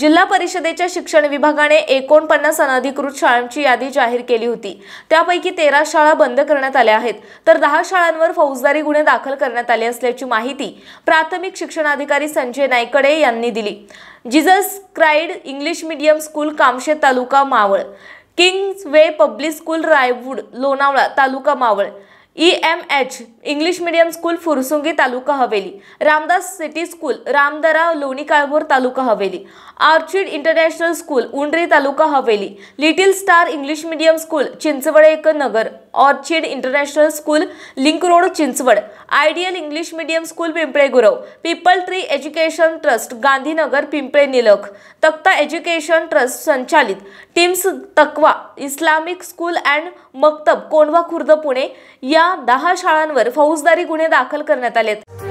जिल्हा परिषदेच्या शिक्षण विभागाने 49 अनधिकृत शाळांची यादी जाहीर केली होती। त्यापैकी 13 शाळा बंद करण्यात आल्या आहेत, तर 10 शाळांवर फौजदारी गुन्हे दाखल करण्यात आले असल्याची माहिती प्राथमिक शिक्षणाधिकारी संजय नाईकडे यांनी दिली। Jesus Christ English Medium School Kamshet taluka Maval, Kings Way Public School Ryewood Lonavala taluka Maval, EMH English Medium School Fursungi taluka Haveli, Ramdas City School Ramdara Loni Kalbhor taluka Haveli, Orchid International School Undri taluka Haveli, Little Star English Medium School Chinchwad एक नगर, Orchid International School Link Road Chinchwad, Ideal English Medium School Pimple Gurav, People Tree Education Trust Gandhinagar Pimple Nilakh, Takhta education trust संचालित Teams Taqwa Islamic School and Maktab Kondhwa Khurd Pune या 10 शाळांवर फौजदारी गुन्हे दाखल करण्यात आलेत।